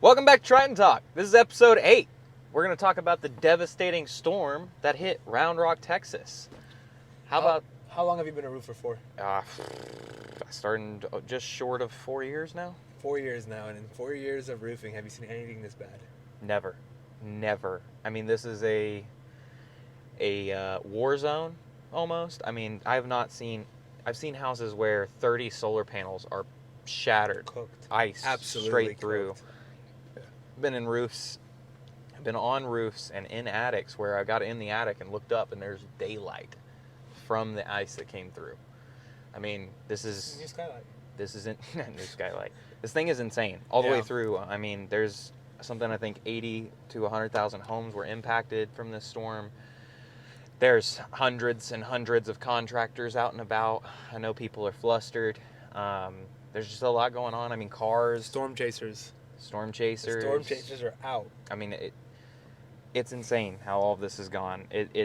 Welcome back to Trident Talk. This is episode 8. We're going to talk about the devastating storm that hit Round Rock, Texas. How long have you been a roofer for? I started just short of 4 years now. 4 years now, and in 4 years of roofing, have you seen anything this bad? Never. I mean, this is a war zone almost. I mean, I've seen houses where 30 solar panels are shattered, Cooked, ice absolutely straight through. cooked. Been on roofs and in attics where I got in the attic and looked up and there's daylight from the ice that came through. I mean, this is New skylight. This isn't new skylight. This thing is insane all the way through. I mean, there's something, I think 80 to 100,000 homes were impacted from this storm. There's hundreds and hundreds of contractors out and about. I know people are flustered. There's just a lot going on. I mean, cars. Storm chasers. The storm chasers are out. I mean, it's insane how all of this has gone. Like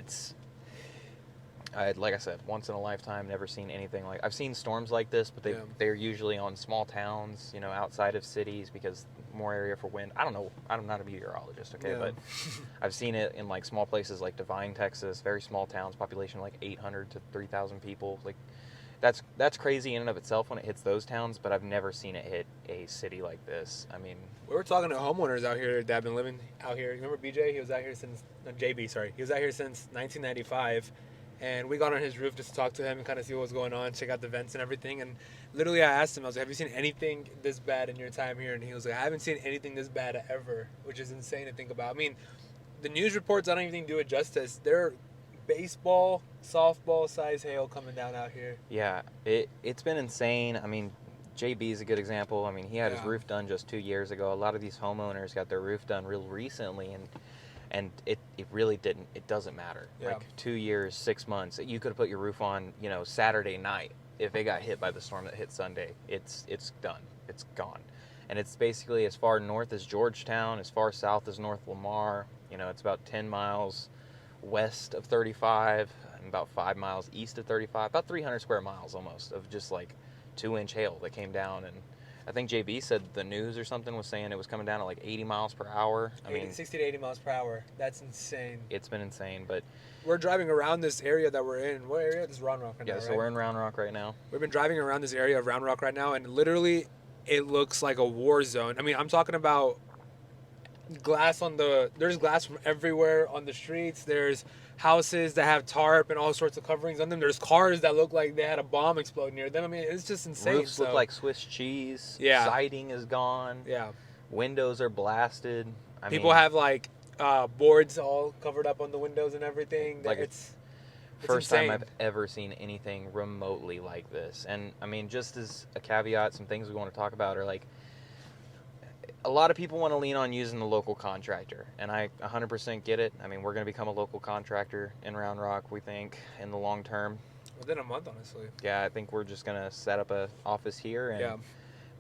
I said, once in a lifetime, never seen anything like. I've seen storms like this, but they're usually on small towns, outside of cities because more area for wind. I don't know. I'm not a meteorologist, okay, but I've seen it in like small places like Devine, Texas, very small towns, population like 800 to 3,000 people. Like that's crazy in and of itself when it hits those towns, but I've never seen it hit a city like this. I mean, we were talking to homeowners out here that have been living out here. Remember BJ? He was out here since JB. Sorry, he was out here since 1995. And we got on his roof just to talk to him and kind of see what was going on, check out the vents and everything. And literally I asked him, I was like, have you seen anything this bad in your time here? And he was like, I haven't seen anything this bad ever, which is insane to think about. I mean, the news reports, I don't even think do it justice. They're baseball, softball size hail coming down out here. Yeah, it's been insane. I mean, JB is a good example. I mean, he had his roof done just 2 years ago. A lot of these homeowners got their roof done real recently, and it really didn't. It doesn't matter. Yeah. Like 2 years, 6 months. You could have put your roof on, Saturday night. If it got hit by the storm that hit Sunday, it's done. It's gone. And it's basically as far north as Georgetown, as far south as North Lamar. It's about 10 miles west of 35, and about 5 miles east of 35. About 300 square miles almost of just like 2-inch hail that came down. And I think JB said the news or something was saying it was coming down at like 80 miles per hour. 60 to 80 miles per hour. That's insane. It's been insane, but we're driving around this area that we're in. What area? This is Round Rock right now, so right? we're in Round Rock right now. We've been driving around this area of Round Rock right now, and literally it looks like a war zone. I mean, I'm talking about there's glass from everywhere on the streets. There's houses that have tarp and all sorts of coverings on them. There's cars that look like they had a bomb explode near them. I mean, it's just insane. Roofs look like Swiss cheese. Yeah. Siding is gone. Yeah. Windows are blasted. People have like boards all covered up on the windows and everything. Like it's first insane. time I've ever seen anything remotely like this. And I mean, just as a caveat, some things we want to talk about are like, a lot of people want to lean on using the local contractor, and I 100% get it. I mean, we're going to become a local contractor in Round Rock, we think, in the long term. Within a month, honestly. Yeah, I think we're just going to set up an office here and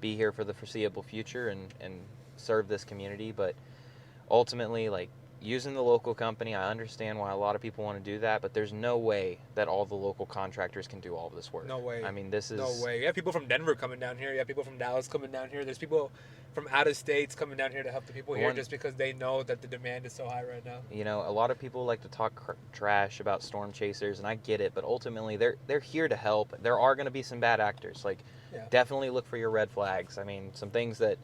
be here for the foreseeable future and serve this community. But ultimately, like, using the local company, I understand why a lot of people want to do that, but there's no way that all the local contractors can do all of this work. No way. I mean, this is... No way. You have people from Denver coming down here. You have people from Dallas coming down here. There's people from out of states coming down here to help the people here just because they know that the demand is so high right now. A lot of people like to talk trash about storm chasers, and I get it, but ultimately they're here to help. There are going to be some bad actors. Like, definitely look for your red flags. I mean, some things that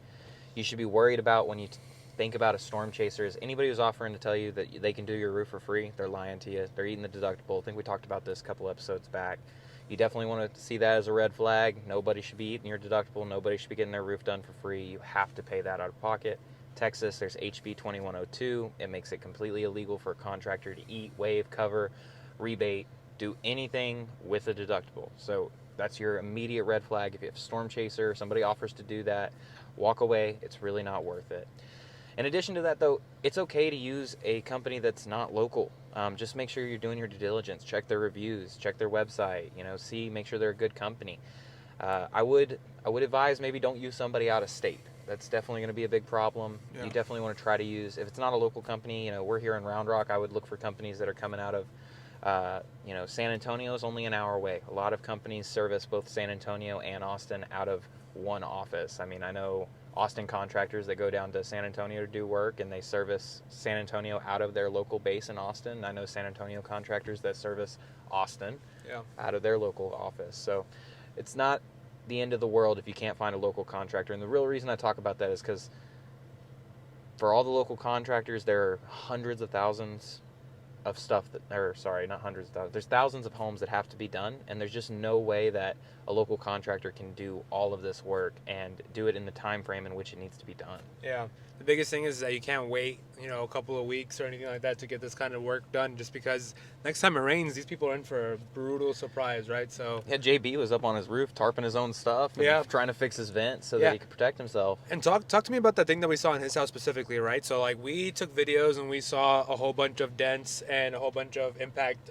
you should be worried about when you think about a storm chaser is anybody who's offering to tell you that they can do your roof for free, they're lying to you. They're eating the deductible. I think we talked about this a couple episodes back. You definitely want to see that as a red flag. Nobody should be eating your deductible. Nobody should be getting their roof done for free. You have to pay that out of pocket. Texas, there's HB 2102. It makes it completely illegal for a contractor to eat, waive, cover, rebate, do anything with a deductible. So that's your immediate red flag. If you have a storm chaser, somebody offers to do that, walk away. It's really not worth it. In addition to that, though, it's okay to use a company that's not local. Just make sure you're doing your due diligence. Check their reviews. Check their website. Make sure they're a good company. I would advise maybe don't use somebody out of state. That's definitely going to be a big problem. Yeah. You definitely want to try to use, if it's not a local company, we're here in Round Rock, I would look for companies that are coming out of, San Antonio is only an hour away. A lot of companies service both San Antonio and Austin out of one office. I mean, I know Austin contractors that go down to San Antonio to do work, and they service San Antonio out of their local base in Austin. I know San Antonio contractors that service Austin out of their local office. So it's not the end of the world if you can't find a local contractor. And the real reason I talk about that is because for all the local contractors, there are hundreds of thousands of stuff that, or sorry, not hundreds of thousands, there's thousands of homes that have to be done, and there's just no way that a local contractor can do all of this work and do it in the time frame in which it needs to be done. Yeah. The biggest thing is that you can't wait, a couple of weeks or anything like that to get this kind of work done, just because next time it rains, these people are in for a brutal surprise, right? So yeah, JB was up on his roof tarping his own stuff and trying to fix his vent so that he could protect himself. And talk to me about that thing that we saw in his house specifically, right? So like we took videos and we saw a whole bunch of dents and a whole bunch of impact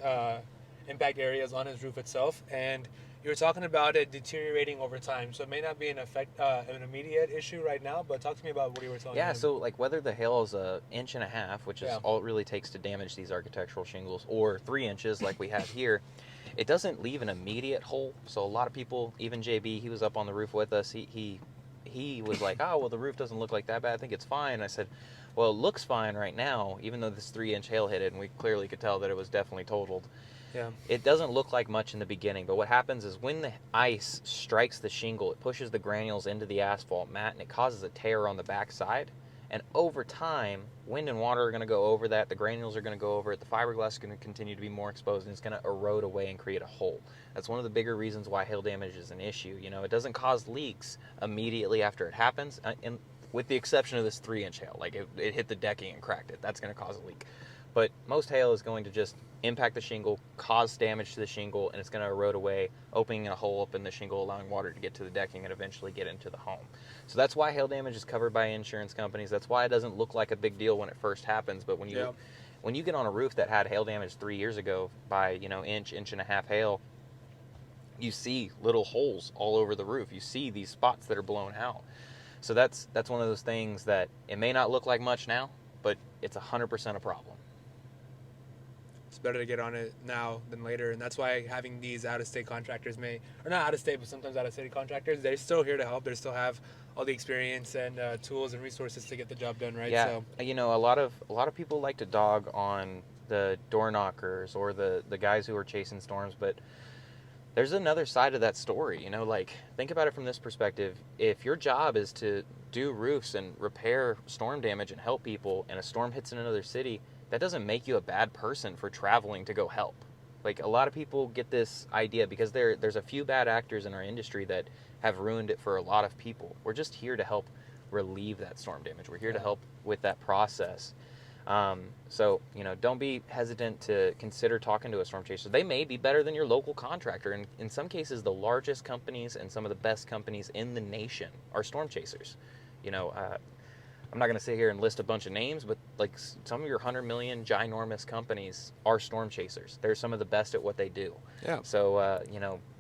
areas on his roof itself, and you were talking about it deteriorating over time, so it may not be an immediate issue right now, but talk to me about what you were telling me. Yeah, so like whether the hail is 1.5 inches, which is all it really takes to damage these architectural shingles, or 3 inches like we have here, it doesn't leave an immediate hole. So a lot of people, even JB, he was up on the roof with us, he was like, oh, well, the roof doesn't look like that bad, I think it's fine. And I said, well, it looks fine right now, even though this 3-inch hail hit it, and we clearly could tell that it was definitely totaled. Yeah. It doesn't look like much in the beginning, but what happens is when the ice strikes the shingle, it pushes the granules into the asphalt mat, and it causes a tear on the backside. And over time, wind and water are going to go over that, the granules are going to go over it, the fiberglass is going to continue to be more exposed, and it's going to erode away and create a hole. That's one of the bigger reasons why hail damage is an issue. It doesn't cause leaks immediately after it happens, and with the exception of this 3-inch hail. Like it hit the decking and cracked it. That's going to cause a leak. But most hail is going to just impact the shingle, cause damage to the shingle, and it's going to erode away, opening a hole up in the shingle, allowing water to get to the decking and eventually get into the home. So that's why hail damage is covered by insurance companies. That's why it doesn't look like a big deal when it first happens. But when you get on a roof that had hail damage 3 years ago by 1.5 hail, you see little holes all over the roof. You see these spots that are blown out. So that's one of those things that it may not look like much now, but it's 100% a problem. It's better to get on it now than later, and that's why having these out-of-state contractors or not out-of-state, but sometimes out-of-state contractors, they're still here to help. They still have all the experience and tools and resources to get the job done, right? Yeah, so, a lot of people like to dog on the door knockers or the guys who are chasing storms, but there's another side of that story. Think about it from this perspective. If your job is to do roofs and repair storm damage and help people, and a storm hits in another city, that doesn't make you a bad person for traveling to go help. Like, a lot of people get this idea because there's a few bad actors in our industry that have ruined it for a lot of people. We're just here to help relieve that storm damage. We're here to help with that process. So, don't be hesitant to consider talking to a storm chaser. They may be better than your local contractor. And in some cases, the largest companies and some of the best companies in the nation are storm chasers. I'm not going to sit here and list a bunch of names, but like some of your 100 million ginormous companies are storm chasers. They're some of the best at what they do. Yeah. So,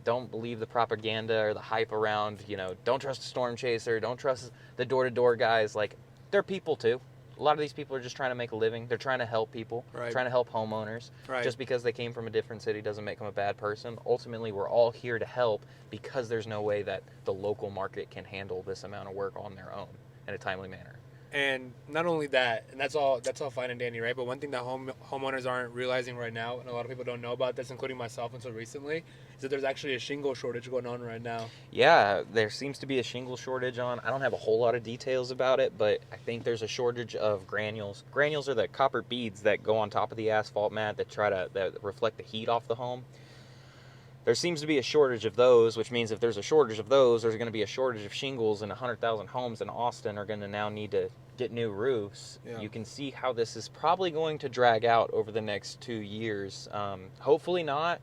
don't believe the propaganda or the hype around, don't trust a storm chaser. Don't trust the door-to-door guys. Like, they're people too. A lot of these people are just trying to make a living. They're trying to help people, trying to help homeowners. Right. Just because they came from a different city doesn't make them a bad person. Ultimately, we're all here to help because there's no way that the local market can handle this amount of work on their own in a timely manner. And not only that, and that's all fine and dandy, right? But one thing that homeowners aren't realizing right now, and a lot of people don't know about this, including myself until recently, is that there's actually a shingle shortage going on right now. Yeah, there seems to be a shingle shortage on. I don't have a whole lot of details about it, but I think there's a shortage of granules. Granules are the copper beads that go on top of the asphalt mat that reflect the heat off the home. There seems to be a shortage of those, which means if there's a shortage of those, there's going to be a shortage of shingles, and 100,000 homes in Austin are going to now need to get new roofs. Yeah. You can see how this is probably going to drag out over the next 2 years. Hopefully not,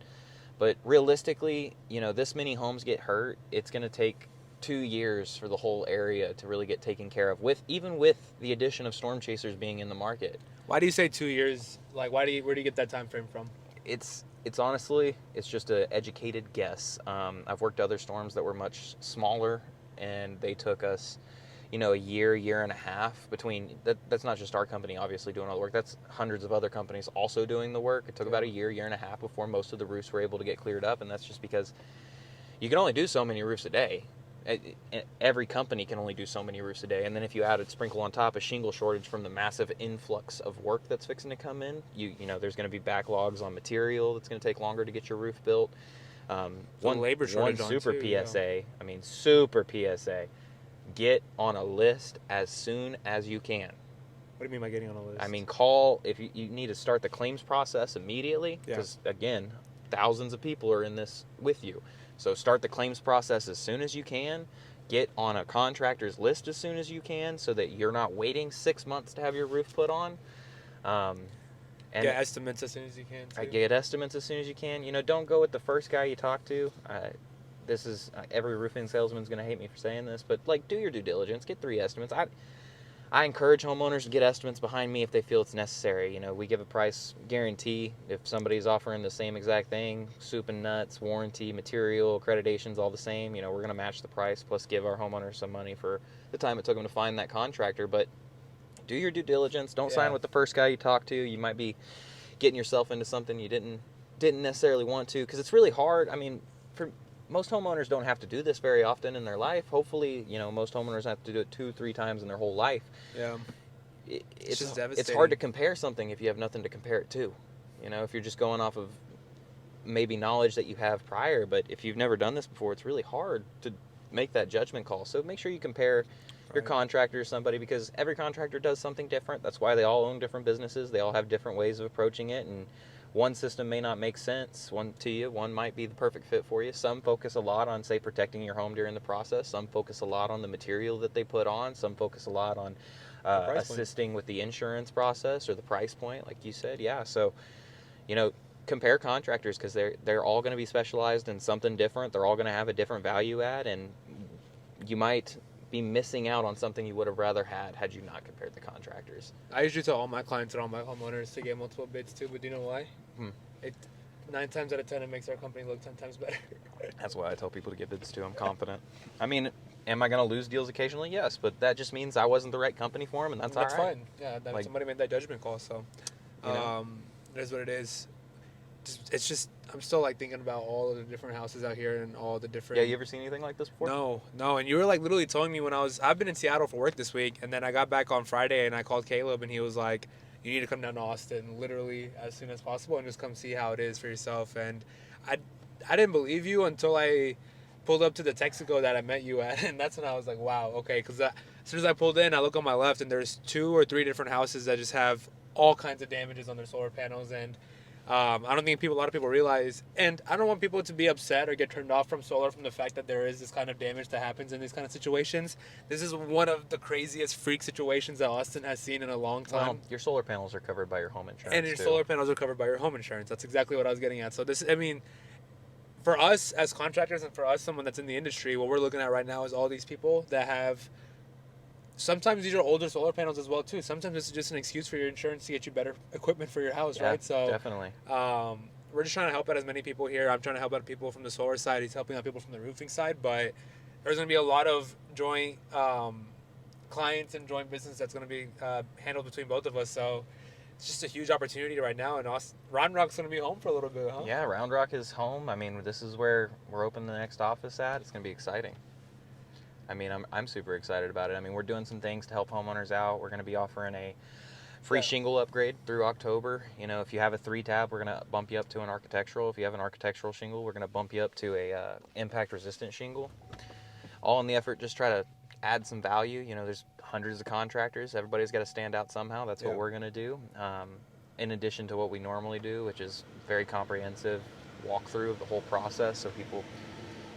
but realistically, this many homes get hurt. It's going to take 2 years for the whole area to really get taken care of, even with the addition of storm chasers being in the market. Why do you say 2 years? Like, where do you get that time frame from? It's honestly, it's just an educated guess. I've worked other storms that were much smaller, and they took us, a year and a half between. That's not just our company, obviously, doing all the work. That's hundreds of other companies also doing the work. It took about a year and a half before most of the roofs were able to get cleared up, and that's just because you can only do so many roofs a day. every company can only do so many roofs a day, and then if you add a sprinkle on top a shingle shortage from the massive influx of work that's fixing to come in, you know there's going to be backlogs on material that's going to take longer to get your roof built. One labor shortage one super too, PSA. I mean, super PSA. Get on a list as soon as you can. What do you mean by getting on a list? I mean, call if you need to start the claims process immediately, because again, thousands of people are in this with you. So start the claims process as soon as you can. Get on a contractor's list as soon as you can, so that you're not waiting 6 months to have your roof put on. And get estimates as soon as you can, too. Get estimates as soon as you can. You know, don't go with the first guy you talk to. This is every roofing salesman's going to hate me for saying this, but like, do your due diligence. Get 3 estimates. I encourage homeowners to get estimates behind me if they feel it's necessary. You know, we give a price guarantee if somebody's offering the same exact thing, soup and nuts, warranty, material, accreditations, all the same. You know, we're going to match the price plus give our homeowners some money for the time it took them to find that contractor. But do your due diligence. Don't sign with the first guy you talk to. You might be getting yourself into something you didn't necessarily want to, because it's really hard. I mean, for most homeowners don't have to do this very often in their life. Hopefully, you know, most homeowners have to do it 2-3 times in their whole life. Yeah. It's just devastating. It's hard to compare something if you have nothing to compare it to. You know, if you're just going off of maybe knowledge that you have prior, but if you've never done this before, it's really hard to make that judgment call. So make sure you compare your contractor to somebody, because every contractor does something different. That's why they all own different businesses. They all have different ways of approaching it, and one system may not make sense to you. One might be the perfect fit for you. Some focus a lot on, say, protecting your home during the process. Some focus a lot on the material that they put on. Some focus a lot on assisting with the insurance process or the price point, like you said. Yeah, so, you know, compare contractors, because they're all going to be specialized in something different. They're all going to have a different value add, and you might be missing out on something you would have rather had you not compared the contractors. I usually tell all my clients and all my homeowners to get multiple bids too, but do you know why? 9 times out of 10 it makes our company look 10 times better. That's why I tell people to get bids too. I'm confident. I mean, am I going to lose deals occasionally? Yes, but that just means I wasn't the right company for them, and that's all right. That's fine. Yeah, somebody made that judgment call, so it is what it is. It's just, I'm still like thinking about all of the different houses out here and all the different. Yeah, you ever seen anything like this before? No. And you were like literally telling me I've been in Seattle for work this week, and then I got back on Friday and I called Caleb and he was like, you need to come down to Austin literally as soon as possible and just come see how it is for yourself. And I didn't believe you until I pulled up to the Texaco that I met you at, and that's when I was like, wow, okay. Because as soon as I pulled in, I look on my left and there's 2 or 3 different houses that just have all kinds of damages on their solar panels, and I don't think a lot of people realize, and I don't want people to be upset or get turned off from solar from the fact that there is this kind of damage that happens in these kind of situations. This is one of the craziest freak situations that Austin has seen in a long time. Well, your solar panels are covered by your home insurance, and your solar panels are covered by your home insurance. That's exactly what I was getting at. So this, I mean, for us as contractors and for us, someone that's in the industry, what we're looking at right now is all these people that have. Sometimes these are older solar panels as well too. Sometimes it's just an excuse for your insurance to get you better equipment for your house, right? So definitely. We're just trying to help out as many people here. I'm trying to help out people from the solar side. He's helping out people from the roofing side. But there's going to be a lot of joint clients and joint business that's going to be handled between both of us. So it's just a huge opportunity right now. And Round Rock's going to be home for a little bit, huh? Yeah, Round Rock is home. I mean, this is where we're opening the next office at. It's going to be exciting. I mean, I'm super excited about it. I mean, we're doing some things to help homeowners out. We're going to be offering a free shingle upgrade through October. You know, if you have a 3-tab, we're going to bump you up to an architectural. If you have an architectural shingle, we're going to bump you up to a impact-resistant shingle. All in the effort, just try to add some value. You know, there's hundreds of contractors. Everybody's got to stand out somehow. That's what we're going to do. In addition to what we normally do, which is very comprehensive walkthrough of the whole process, so people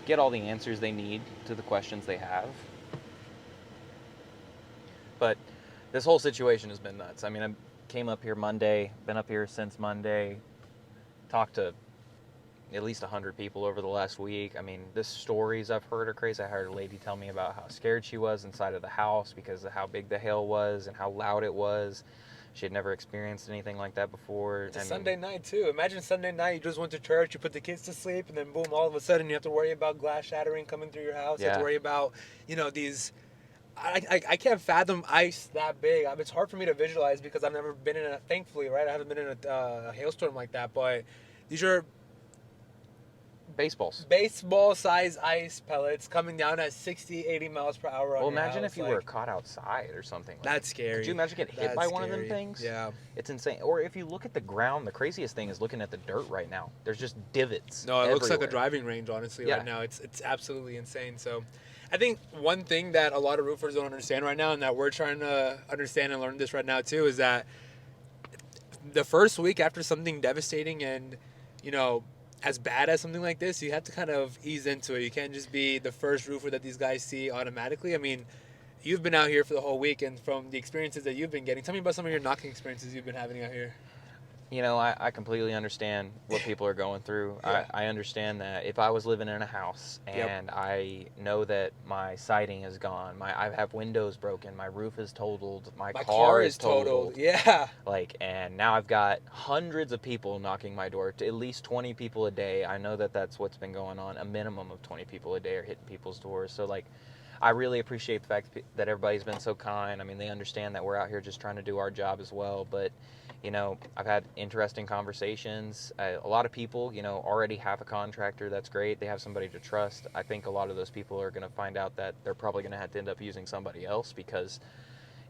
get all the answers they need to the questions they have. But this whole situation has been nuts. I mean, I came up here Monday, been up here since Monday, talked to at least 100 people over the last week. I mean, the stories I've heard are crazy. I heard a lady tell me about how scared she was inside of the house because of how big the hail was and how loud it was. She had never experienced anything like that before. It's a Sunday night, too. Imagine Sunday night, you just went to church, you put the kids to sleep, and then boom, all of a sudden you have to worry about glass shattering coming through your house. You have to worry about, you know, these... I can't fathom ice that big. It's hard for me to visualize because I've never been in a... Thankfully, right? I haven't been in a hailstorm like that, but these are baseball size ice pellets coming down at 60, 80 miles per hour on Well, your imagine house. if you were caught outside or something. Like, that's scary. Could you imagine getting hit by one of them things? Yeah. It's insane. Or if you look at the ground, the craziest thing is looking at the dirt right now. There's just divots. No, it looks like a driving range, honestly, right now. It's absolutely insane. So I think one thing that a lot of roofers don't understand right now, and that we're trying to understand and learn this right now too, is that the first week after something devastating and, you know, as bad as something like this, you have to kind of ease into it. You can't just be the first roofer that these guys see automatically. I mean, you've been out here for the whole week, and from the experiences that you've been getting, tell me about some of your knocking experiences you've been having out here. You know, I completely understand what people are going through. Yeah. I understand that if I was living in a house and I know that my siding is gone, I have windows broken, my roof is totaled, my car is totaled. Yeah. Like, and now I've got hundreds of people knocking my door, at least 20 people a day. I know that that's what's been going on. A minimum of 20 people a day are hitting people's doors. So, like, I really appreciate the fact that everybody's been so kind. I mean, they understand that we're out here just trying to do our job as well. But, you know, I've had interesting conversations. A lot of people, you know, already have a contractor. That's great. They have somebody to trust. I think a lot of those people are going to find out that they're probably going to have to end up using somebody else because,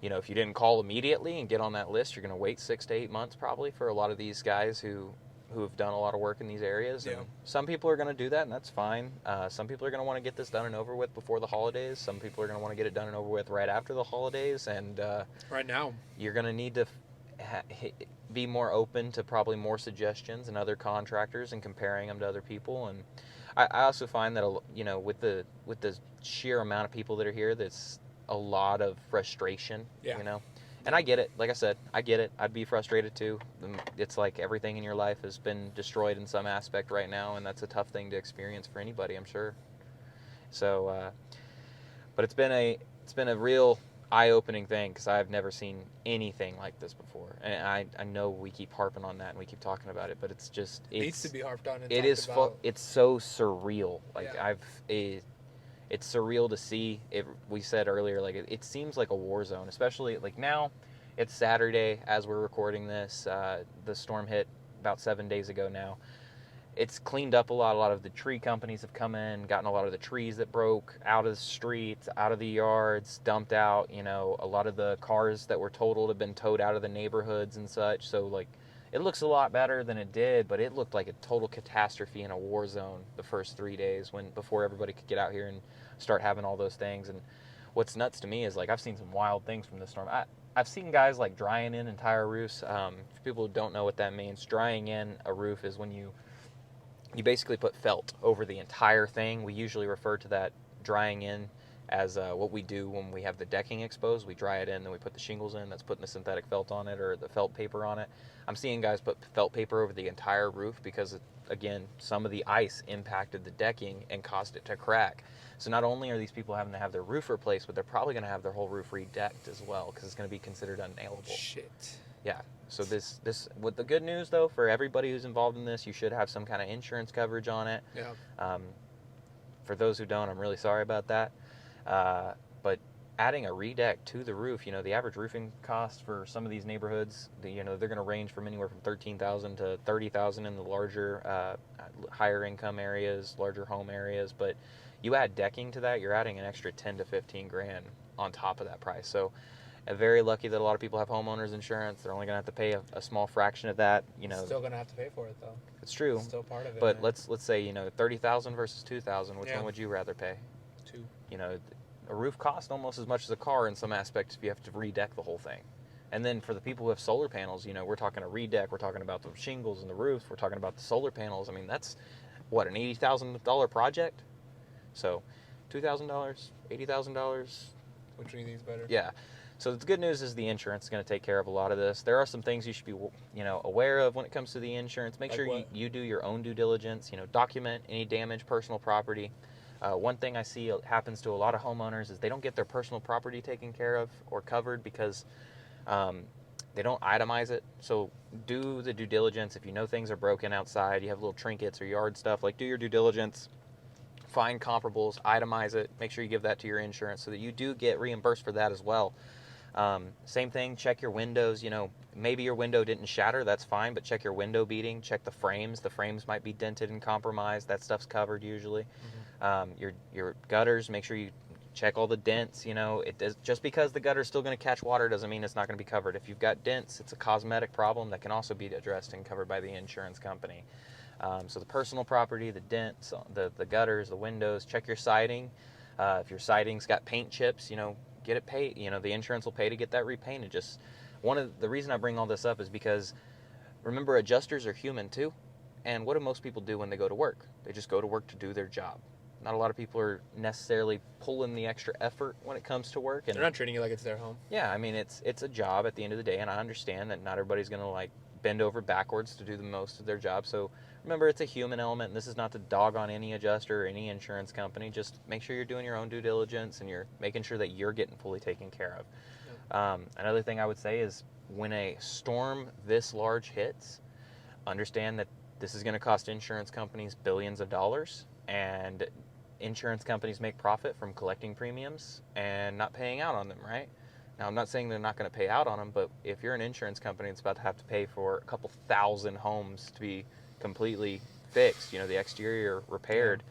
you know, if you didn't call immediately and get on that list, you're going to wait 6 to 8 months probably for a lot of these guys who have done a lot of work in these areas. Yeah. And some people are going to do that, and that's fine. Some people are going to want to get this done and over with before the holidays. Some people are going to want to get it done and over with right after the holidays. And right now, you're going to need to be more open to probably more suggestions and other contractors and comparing them to other people. And I also find that, you know, with the sheer amount of people that are here, there's a lot of frustration. Yeah. You know. And I get it. Like I said, I get it. I'd be frustrated too. It's like everything in your life has been destroyed in some aspect right now, and that's a tough thing to experience for anybody, I'm sure. So, but it's been a real eye-opening thing because I've never seen anything like this before. And I know we keep harping on that and we keep talking about it, but it needs to be harped on. And it's so surreal. Like yeah. It's surreal to see. We said earlier, like, it seems like a war zone, especially, like, now it's Saturday as we're recording this. The storm hit about 7 days ago now. It's cleaned up a lot. A lot of the tree companies have come in, gotten a lot of the trees that broke out of the streets, out of the yards, dumped out. You know, a lot of the cars that were totaled have been towed out of the neighborhoods and such. So, like, it looks a lot better than it did, but it looked like a total catastrophe in a war zone the first 3 days before everybody could get out here and start having all those things. And what's nuts to me is, like, I've seen some wild things from this storm. I've seen guys, like, drying in entire roofs. For people who don't know what that means, drying in a roof is when you basically put felt over the entire thing. We usually refer to that drying in as what we do when we have the decking exposed. We dry it in, then we put the shingles in. That's putting the synthetic felt on it or the felt paper on it. I'm seeing guys put felt paper over the entire roof because, again, some of the ice impacted the decking and caused it to crack. So not only are these people having to have their roof replaced, but they're probably going to have their whole roof redecked as well because it's going to be considered unnailable. Shit. Yeah. So this with the good news, though, for everybody who's involved in this, you should have some kind of insurance coverage on it. Yeah. For those who don't, I'm really sorry about that. But adding a redeck to the roof, you know, the average roofing cost for some of these neighborhoods, they're going to range from anywhere from $13,000 to $30,000 in the larger, higher income areas, larger home areas. But you add decking to that, you're adding an extra 10 to 15 grand on top of that price. So, very lucky that a lot of people have homeowners insurance. They're only going to have to pay a small fraction of that. You know, still going to have to pay for it though. It's true. It's still part of it. But let's say, you know, $30,000 versus $2,000. Which one would you rather pay? Two. You know, a roof costs almost as much as a car in some aspects if you have to redeck the whole thing. And then for the people who have solar panels, you know, we're talking a redeck. We're talking about the shingles and the roof. We're talking about the solar panels. I mean, that's what, an $80,000 project. So, $2,000, $80,000. Which one do you think is better? Yeah. So the good news is the insurance is going to take care of a lot of this. There are some things you should be, you know, aware of when it comes to the insurance. Make sure you do your own due diligence. You know, document any damage, personal property. One thing I see happens to a lot of homeowners is they don't get their personal property taken care of or covered because they don't itemize it. So do the due diligence. If you know things are broken outside, you have little trinkets or yard stuff, like, do your due diligence. Find comparables, itemize it. Make sure you give that to your insurance so that you do get reimbursed for that as well. Same thing, check your windows. Maybe your window didn't shatter, that's fine, but check your window beading, check the frames. The frames might be dented and compromised. That stuff's covered usually. Your gutters, make sure you check all the dents. Just because the gutter's still going to catch water doesn't mean it's not going to be covered. If you've got dents, it's a cosmetic problem that can also be addressed and covered by the insurance company. So the personal property, the dents, the gutters, the windows, check your siding. If your siding's got paint chips, get it paid. The insurance will pay to get that repainted. Just one of the reason I bring all this up is because remember, adjusters are human too. And what do most people do when they go to work? They just go to work to do their job. Not a lot of people are necessarily pulling the extra effort when it comes to work. And they're not treating it like it's their home. Yeah, I mean, it's a job at the end of the day, and I understand that not everybody's going to bend over backwards to do the most of their job. So remember, it's a human element, and this is not to dog on any adjuster or any insurance company. Just make sure you're doing your own due diligence and you're making sure that you're getting fully taken care of. Another thing I would say is when a storm this large hits, understand that this is going to cost insurance companies billions of dollars, and insurance companies make profit from collecting premiums and not paying out on them, right? Now, I'm not saying they're not going to pay out on them, but if you're an insurance company that's about to have to pay for a couple thousand homes to be completely fixed, the exterior repaired,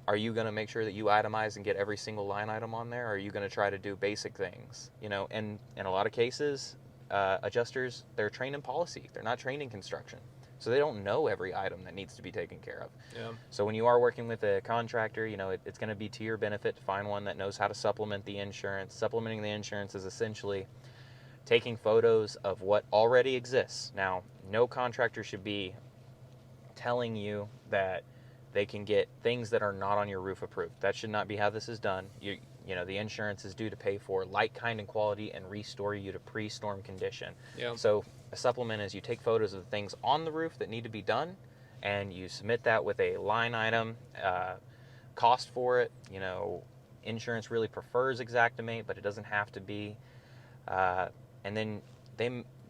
are you going to make sure that you itemize and get every single line item on there? Or are you going to try to do basic things? And in a lot of cases, adjusters, they're trained in policy. They're not trained in construction. So they don't know every item that needs to be taken care of. Yeah. So when you are working with a contractor, it's going to be to your benefit to find one that knows how to supplement the insurance. Supplementing the insurance is essentially taking photos of what already exists. Now, no contractor should be telling you that they can get things that are not on your roof approved. That should not be how this is done. The insurance is due to pay for like, kind, and quality and restore you to pre-storm condition. Yeah. So a supplement is you take photos of the things on the roof that need to be done, and you submit that with a line item, cost for it. Insurance really prefers Xactimate, but it doesn't have to be. And then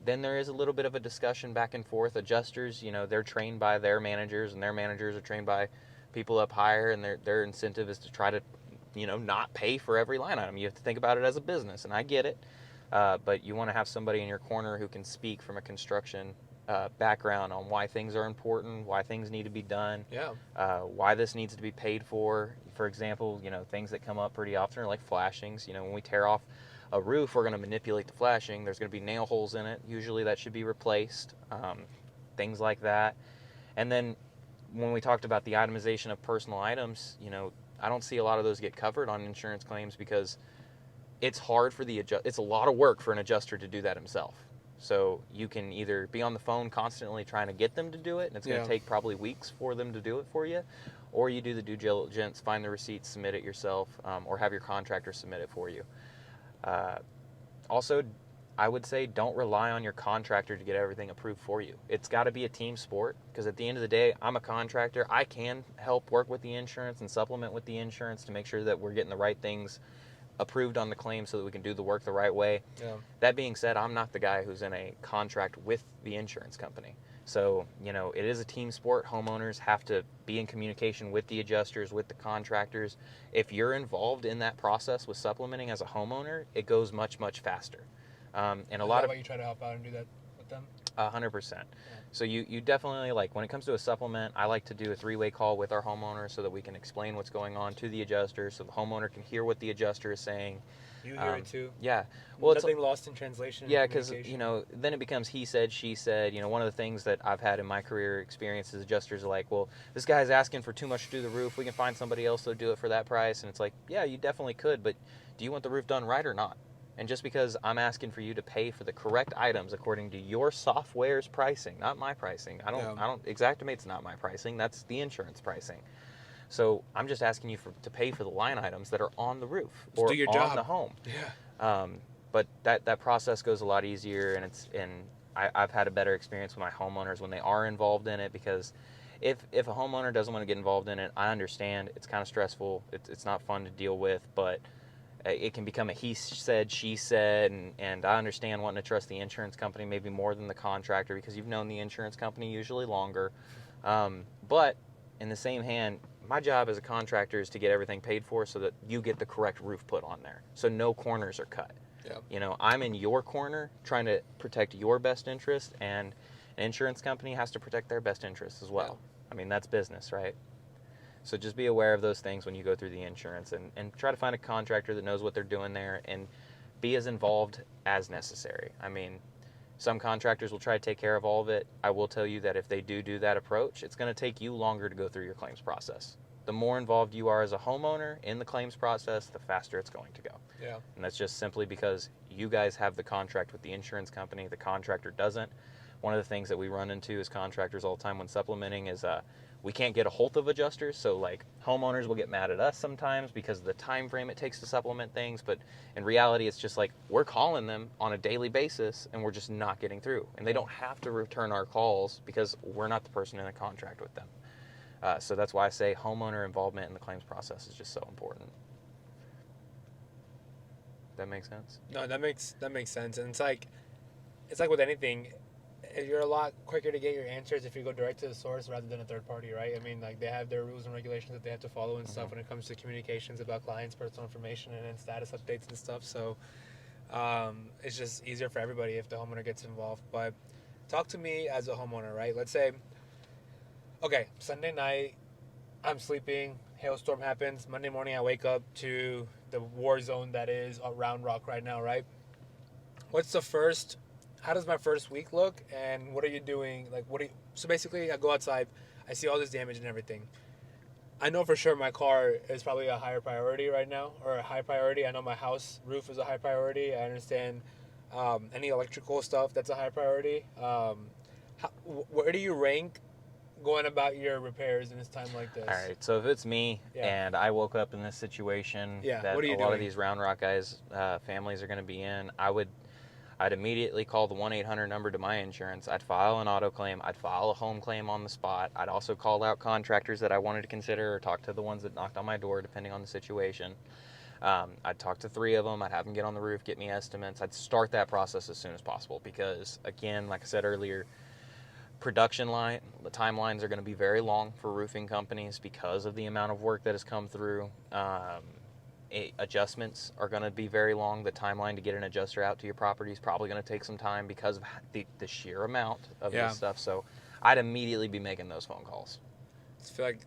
there is a little bit of a discussion back and forth. Adjusters, they're trained by their managers, and their managers are trained by people up higher, and their incentive is to try to not pay for every line item. You have to think about it as a business, and I get it. But you want to have somebody in your corner who can speak from a construction background on why things are important, why things need to be done, why this needs to be paid for. For example, things that come up pretty often are like flashings. When we tear off a roof, we're going to manipulate the flashing. There's going to be nail holes in it. Usually that should be replaced. Things like that. And then when we talked about the itemization of personal items, I don't see a lot of those get covered on insurance claims because it's hard for it's a lot of work for an adjuster to do that himself. So you can either be on the phone constantly trying to get them to do it, and it's going to take probably weeks for them to do it for you, or you do the due diligence, find the receipts, submit it yourself, or have your contractor submit it for you. Also, I would say don't rely on your contractor to get everything approved for you. It's got to be a team sport, because at the end of the day, I'm a contractor. I can help work with the insurance and supplement with the insurance to make sure that we're getting the right things approved on the claim so that we can do the work the right way. Yeah. That being said, I'm not the guy who's in a contract with the insurance company. So, it is a team sport. Homeowners have to be in communication with the adjusters, with the contractors. If you're involved in that process with supplementing as a homeowner, it goes much, much faster. And a lot of you try to help out and do that with them? 100%. Yeah. So you definitely, when it comes to a supplement, I like to do a 3-way call with our homeowner so that we can explain what's going on to the adjuster, so the homeowner can hear what the adjuster is saying. You hear it too? Yeah. Well, nothing lost in translation. Yeah, because then it becomes he said, she said. One of the things that I've had in my career experience is adjusters are like, well, this guy's asking for too much to do the roof. We can find somebody else to do it for that price. And it's like, yeah, you definitely could, but do you want the roof done right or not? And just because I'm asking for you to pay for the correct items according to your software's pricing, not my pricing. Xactimate's not my pricing. That's the insurance pricing. So I'm just asking you to pay for the line items that are on the roof or do your on job. The home. Yeah. But that process goes a lot easier, and I've had a better experience with my homeowners when they are involved in it, because if a homeowner doesn't want to get involved in it, I understand it's kind of stressful. It's not fun to deal with, but it can become a he said, she said, and I understand wanting to trust the insurance company maybe more than the contractor because you've known the insurance company usually longer. But in the same hand, my job as a contractor is to get everything paid for so that you get the correct roof put on there, so no corners are cut. Yeah. You know, I'm in your corner trying to protect your best interest, and an insurance company has to protect their best interests as well. Yeah. I mean, that's business, right? So just be aware of those things when you go through the insurance, and try to find a contractor that knows what they're doing there, and be as involved as necessary. I mean, some contractors will try to take care of all of it. I will tell you that if they do that approach, it's going to take you longer to go through your claims process. The more involved you are as a homeowner in the claims process, the faster it's going to go. Yeah. And that's just simply because you guys have the contract with the insurance company, the contractor doesn't. One of the things that we run into as contractors all the time when supplementing is we can't get a hold of adjusters. So like homeowners will get mad at us sometimes because of the time frame it takes to supplement things, but in reality it's just like we're calling them on a daily basis and we're just not getting through, and they don't have to return our calls because we're not the person in a contract with them. So that's why I say homeowner involvement in the claims process is just so important. That makes sense? No, that makes sense. And it's like with anything, you're a lot quicker to get your answers if you go direct to the source rather than a third party, right? I mean, like they have their rules and regulations that they have to follow and stuff when it comes to communications about clients' personal information and status updates and stuff. So it's just easier for everybody if the homeowner gets involved. But talk to me as a homeowner, right? Let's say, okay, Sunday night, I'm sleeping, hailstorm happens. Monday morning, I wake up to the war zone that is around Rock right now, right? How does my first week look, and what are you doing? Like, so basically, I go outside, I see all this damage and everything. I know for sure my car is probably a higher priority right now, or a high priority. I know my house roof is a high priority. I understand any electrical stuff, that's a high priority. Where do you rank going about your repairs in this time like this? All right, so if it's me and I woke up in this situation that a lot of these Round Rock guys, families are going to be in, I'd immediately call the 1-800 number to my insurance. I'd file an auto claim. I'd file a home claim on the spot. I'd also call out contractors that I wanted to consider or talk to the ones that knocked on my door, depending on the situation. I'd talk to 3 of them. I'd have them get on the roof, get me estimates. I'd start that process as soon as possible because, again, like I said earlier, the timelines are going to be very long for roofing companies because of the amount of work that has come through. Adjustments are going to be very long. The timeline to get an adjuster out to your property is probably going to take some time because of the sheer amount of this stuff. So I'd immediately be making those phone calls. I feel like,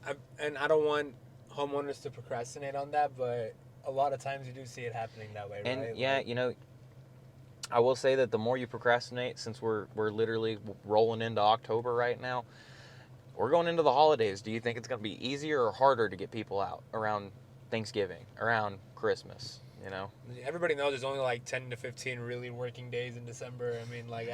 I don't want homeowners to procrastinate on that, but a lot of times you do see it happening that way, right? And yeah, I will say that the more you procrastinate, since we're literally rolling into October right now, we're going into the holidays. Do you think it's going to be easier or harder to get people out around Thanksgiving, around Christmas? Everybody knows there's only like 10 to 15 really working days in December. I mean, like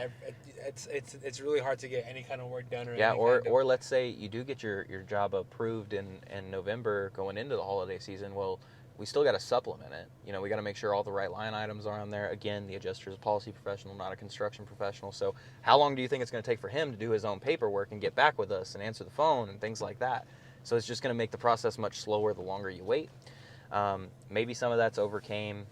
it's really hard to get any kind of work done. Or let's say you do get your job approved in November going into the holiday season. Well, we still got to supplement it. We got to make sure all the right line items are on there. Again, the adjuster is a policy professional, not a construction professional. So how long do you think it's going to take for him to do his own paperwork and get back with us and answer the phone and things like that? So it's just going to make the process much slower the longer you wait. Maybe some of that's overcame,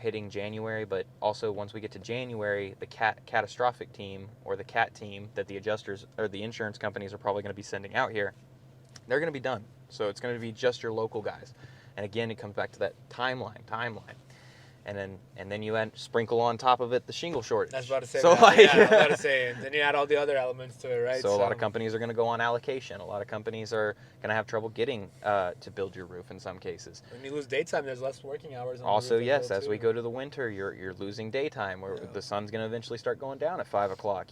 hitting January, but also once we get to January, the catastrophic team or the CAT team that the adjusters or the insurance companies are probably going to be sending out here, they're going to be done. So it's going to be just your local guys. And again, it comes back to that timeline. And then you sprinkle on top of it the shingle shortage. I was about to say so that. I was about to say, and then you add all the other elements to it, right? So a lot of companies are going to go on allocation. A lot of companies are going to have trouble getting to build your roof in some cases. When you lose daytime, there's less working hours. Also, yes, as we go to the winter, you're losing daytime, where the sun's going to eventually start going down at 5 o'clock.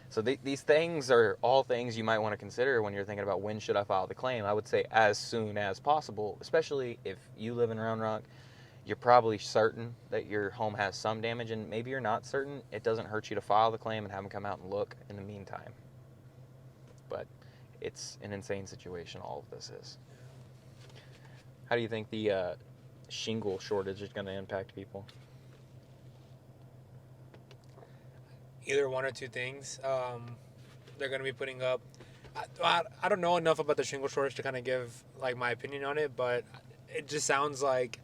So these things are all things you might want to consider when you're thinking about when should I file the claim. I would say as soon as possible, especially if you live in Round Rock. You're probably certain that your home has some damage, and maybe you're not certain. It doesn't hurt you to file the claim and have them come out and look in the meantime. But it's an insane situation, all of this is. How do you think the shingle shortage is going to impact people? Either one or two things. They're going to be putting up... I don't know enough about the shingle shortage to kind of give my opinion on it, but it just sounds like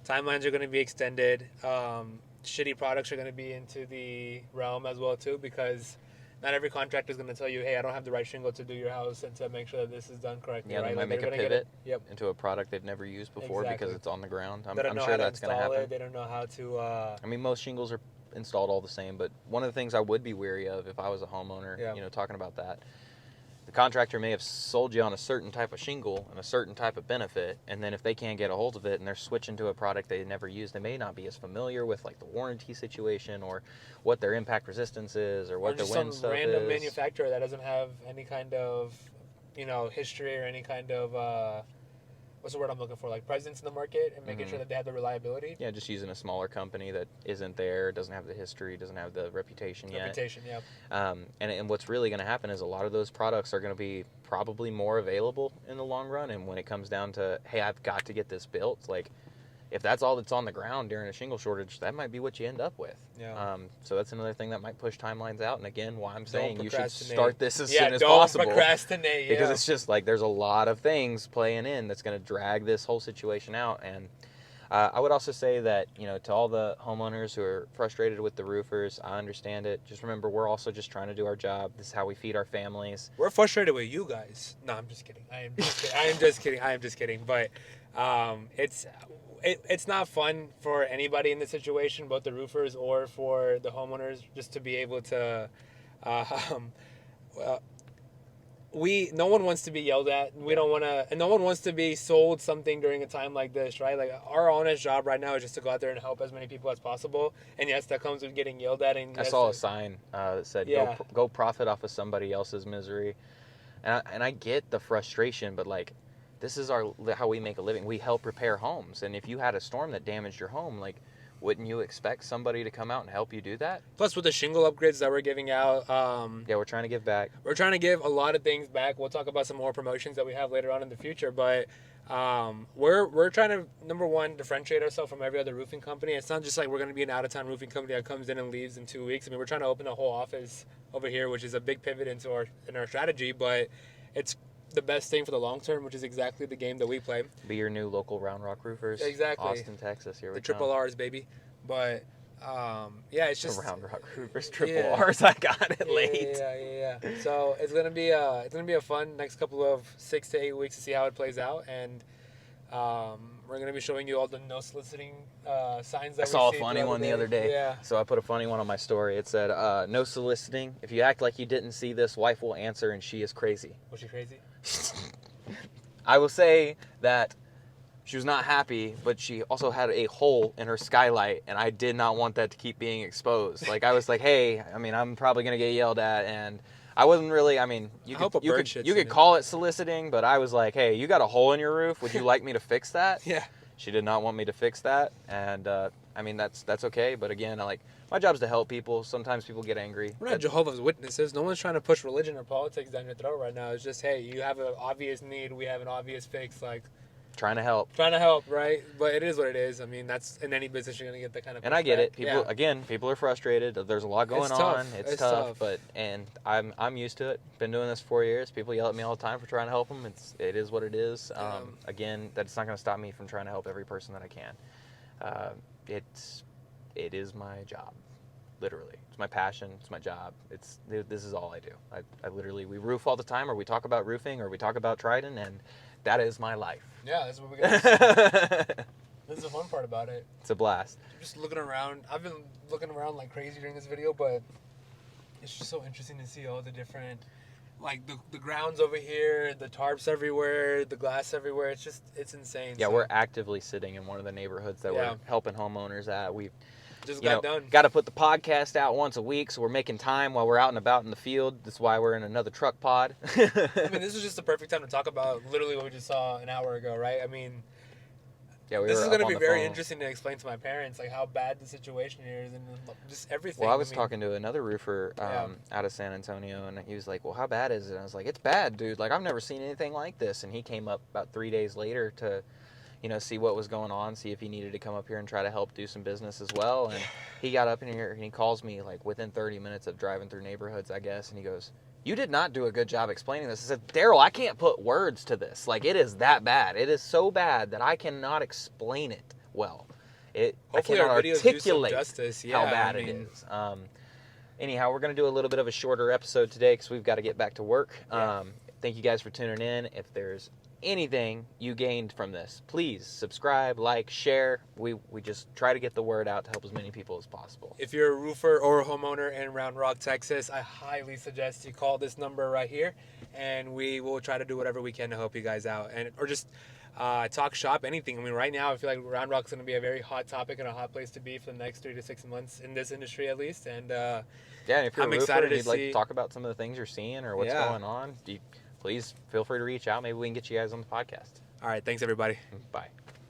timelines are going to be extended. Shitty products are going to be into the realm as well too, because not every contractor is going to tell you, hey, I don't have the right shingle to do your house and to make sure that this is done correctly. Yeah, right? they might make a pivot into a product they've never used before because it's on the ground. I'm sure that's going to happen. They don't know how to... I mean, most shingles are installed all the same, but one of the things I would be weary of if I was a homeowner, talking about that, the contractor may have sold you on a certain type of shingle and a certain type of benefit, and then if they can't get a hold of it and they're switching to a product they never used, they may not be as familiar with like the warranty situation or what their impact resistance is or what their wind stuff is. Or some random manufacturer that doesn't have any kind of, history or any kind of, what's the word I'm looking for? Like presence in the market and making sure that they have the reliability. Yeah, just using a smaller company that isn't there, doesn't have the history, doesn't have the reputation yet. And what's really going to happen is a lot of those products are going to be probably more available in the long run. And when it comes down to, hey, I've got to get this built, like if that's all that's on the ground during a shingle shortage, that might be what you end up with. Yeah. So that's another thing that might push timelines out. And again, why I'm saying you should start this as soon as possible. Don't procrastinate. Because it's just like there's a lot of things playing in that's going to drag this whole situation out. And I would also say that, to all the homeowners who are frustrated with the roofers, I understand it. Just remember, we're also just trying to do our job. This is how we feed our families. We're frustrated with you guys. No, I'm just kidding. I am just kidding. But it's not fun for anybody in this situation, both the roofers or for the homeowners, just to be able to. No one wants to be yelled at. We don't want to, and no one wants to be sold something during a time like this, right? Like our honest job right now is just to go out there and help as many people as possible. And yes, that comes with getting yelled at. And I saw a sign that said, "Go profit off of somebody else's misery," and I get the frustration, but like. This is how we make a living. We help repair homes. And if you had a storm that damaged your home, like, wouldn't you expect somebody to come out and help you do that? Plus, with the shingle upgrades that we're giving out. We're trying to give back. We're trying to give a lot of things back. We'll talk about some more promotions that we have later on in the future. But we're trying to, number one, differentiate ourselves from every other roofing company. It's not just like we're going to be an out-of-town roofing company that comes in and leaves in 2 weeks. I mean, we're trying to open a whole office over here, which is a big pivot in our strategy. But it's the best thing for the long term, which is exactly the game that we play. Be your new local Round Rock roofers. Exactly. Austin, Texas. Here we go. The triple R's, baby. But it's just Round Rock roofers, triple R's. I got it late. Yeah. So it's gonna be a fun next couple of 6 to 8 weeks to see how it plays out, and we're gonna be showing you all the no soliciting signs that I saw a funny one the other day. Yeah. So I put a funny one on my story. It said, "No soliciting. If you act like you didn't see this, wife will answer, and she is crazy." Was she crazy? I will say that she was not happy, but she also had a hole in her skylight, and I did not want that to keep being exposed. Like, I was like, hey, I mean, I'm probably going to get yelled at, and I wasn't really, I mean, you could call it soliciting, but I was like, hey, you got a hole in your roof. Would you like me to fix that? Yeah. She did not want me to fix that, and I mean, that's okay, but again, my job's to help people. Sometimes people get angry. We're not Jehovah's Witnesses. No one's trying to push religion or politics down your throat right now. It's just, hey, you have an obvious need. We have an obvious fix. Like, trying to help, right? But it is what it is. I mean, that's in any business you're gonna get that kind of. And I get it. People are frustrated. There's a lot going on. It's tough. But I'm used to it. Been doing this 4 years. People yell at me all the time for trying to help them. It is what it is. Again, that's not gonna stop me from trying to help every person that I can. It is my job, literally. It's my passion. It's my job. This is all I do. I literally, we roof all the time, or we talk about roofing, or we talk about Trident, and that is my life. Yeah, that's what we got. This is the fun part about it. It's a blast. Just looking around. I've been looking around like crazy during this video, but it's just so interesting to see all the different, like the grounds over here, the tarps everywhere, the glass everywhere. It's insane. Yeah, we're actively sitting in one of the neighborhoods that we're helping homeowners at. We just got done. Got to put the podcast out once a week, so we're making time while we're out and about in the field. That's why we're in another truck pod. I mean, this is just the perfect time to talk about literally what we just saw an hour ago, right? I mean, this is going to be very interesting to explain to my parents, like how bad the situation here is and just everything. Well, I was talking to another roofer out of San Antonio, and he was like, well, how bad is it? And I was like, it's bad, dude. Like, I've never seen anything like this. And he came up about 3 days later to see what was going on, see if he needed to come up here and try to help do some business as well. And he got up in here and he calls me like within 30 minutes of driving through neighborhoods, I guess. And he goes, you did not do a good job explaining this. I said, Daryl, I can't put words to this. Like, it is that bad. It is so bad that I cannot explain it well. I cannot articulate how bad it is. Anyhow, we're going to do a little bit of a shorter episode today because we've got to get back to work. Yeah. Thank you guys for tuning in. If there's anything you gained from this, please subscribe, like, share. We just try to get the word out to help as many people as possible. If you're a roofer or a homeowner in Round Rock, Texas, I highly suggest you call this number right here, and we will try to do whatever we can to help you guys out, or just talk shop, anything. I mean, right now I feel like Round Rock's going to be a very hot topic and a hot place to be for the next 3 to 6 months in this industry at least. And and if you're I'm a roofer excited and you'd to like see. to talk about some of the things you're seeing or what's going on, please feel free to reach out. Maybe we can get you guys on the podcast. All right, thanks everybody. Bye.